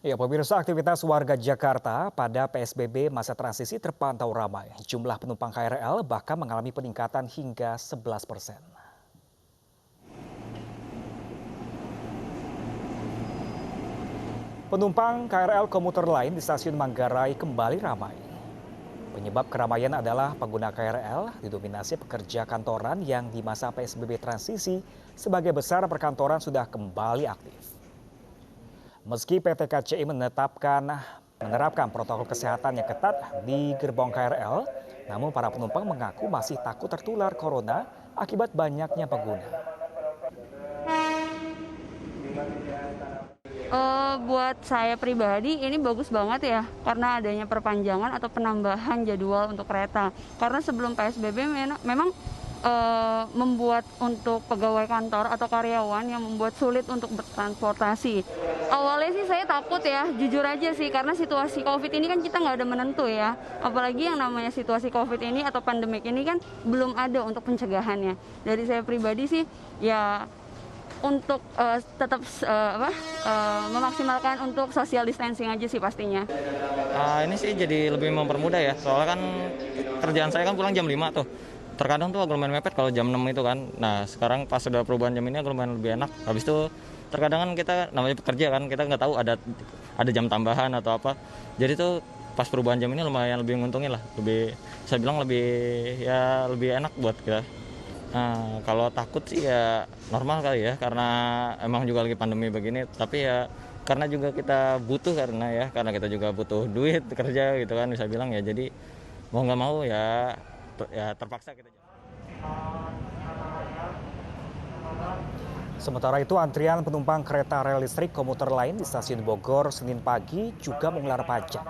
Ya, pemirsa, aktivitas warga Jakarta pada PSBB masa transisi terpantau ramai. Jumlah penumpang KRL bahkan mengalami peningkatan hingga 11%. Penumpang KRL komuter lain di stasiun Manggarai kembali ramai. Penyebab keramaian adalah pengguna KRL didominasi pekerja kantoran yang di masa PSBB transisi sebagai besar perkantoran sudah kembali aktif. Meski PT KCI menerapkan protokol kesehatan yang ketat di gerbong KRL, namun para penumpang mengaku masih takut tertular corona akibat banyaknya pengguna. Buat saya pribadi ini bagus banget ya, karena adanya perpanjangan atau penambahan jadwal untuk kereta. Karena sebelum PSBB memang membuat untuk pegawai kantor atau karyawan yang membuat sulit untuk bertransportasi. Awalnya sih saya takut ya, jujur aja sih, karena situasi COVID ini kan kita nggak ada menentu ya. Apalagi yang namanya situasi COVID ini atau pandemik ini kan belum ada untuk pencegahannya. Dari saya pribadi sih ya untuk tetap memaksimalkan untuk social distancing aja sih pastinya. Ini sih jadi lebih mempermudah ya, soalnya kan kerjaan saya kan pulang jam 5 tuh. Terkadang tuh agak lumayan mepet kalau jam 6 itu kan. Nah sekarang pas sudah perubahan jam ini agak lumayan lebih enak. Habis itu terkadang kan kita namanya pekerja kan, kita nggak tahu ada jam tambahan atau apa. Jadi tuh pas perubahan jam ini lumayan lebih menguntungin lah. Saya bilang lebih enak buat kita. Nah, kalau takut sih ya normal kali ya, karena emang juga lagi pandemi begini. Tapi ya karena juga kita butuh, karena kita juga butuh duit kerja gitu kan, bisa bilang ya. Jadi mau nggak mau ya terpaksa kita. Sementara itu, antrian penumpang kereta rel listrik komuter lain di stasiun Bogor Senin pagi juga menggelar pajak.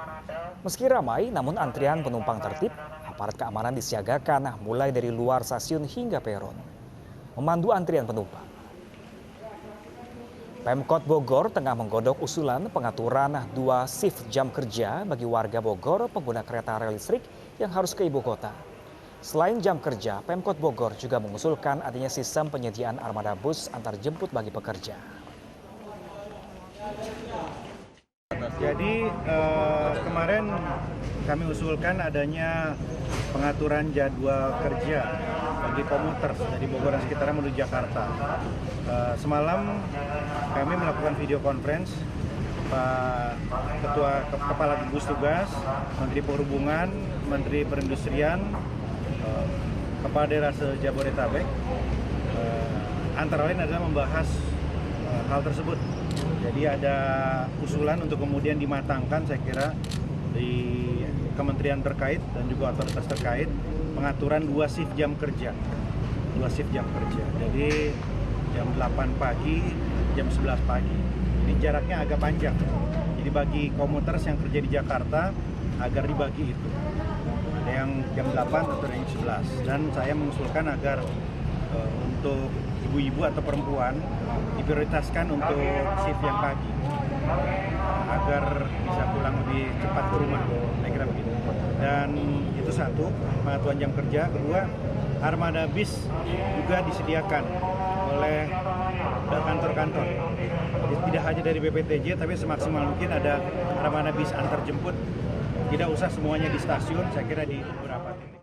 Meski ramai, namun antrian penumpang tertib. Aparat keamanan disiagakan mulai dari luar stasiun hingga peron, memandu antrian penumpang. Pemkot Bogor tengah menggodok usulan pengaturan 2 shift jam kerja bagi warga Bogor pengguna kereta rel listrik yang harus ke ibu kota. Selain jam kerja, Pemkot Bogor juga mengusulkan adanya sistem penyediaan armada bus antar jemput bagi pekerja. Jadi kemarin kami usulkan adanya pengaturan jadwal kerja bagi komuter dari Bogor dan sekitarnya menuju Jakarta. Semalam kami melakukan video conference Pak Ketua Kepala Gugus Tugas, Menteri Perhubungan, Menteri Perindustrian, Kepala Daerah se-Jabodetabek, antara lain adalah membahas hal tersebut. Jadi ada usulan untuk kemudian dimatangkan, saya kira di kementerian terkait dan juga otoritas terkait, pengaturan 2 shift jam kerja. 2 shift jam kerja. Jadi jam 8 pagi, jam 11 pagi. Ini jaraknya agak panjang. Jadi bagi komuters yang kerja di Jakarta agar dibagi itu. Ada yang jam 8 atau yang 11. Dan saya mengusulkan agar untuk ibu-ibu atau perempuan diprioritaskan untuk shift yang pagi agar bisa pulang lebih cepat ke rumah, saya kira begitu. Dan itu satu, pengaturan jam kerja. Kedua, armada bis juga disediakan oleh kantor-kantor. Jadi tidak hanya dari BPTJ, tapi semaksimal mungkin ada armada bis antar jemput. Tidak usah semuanya di stasiun, saya kira di beberapa titik.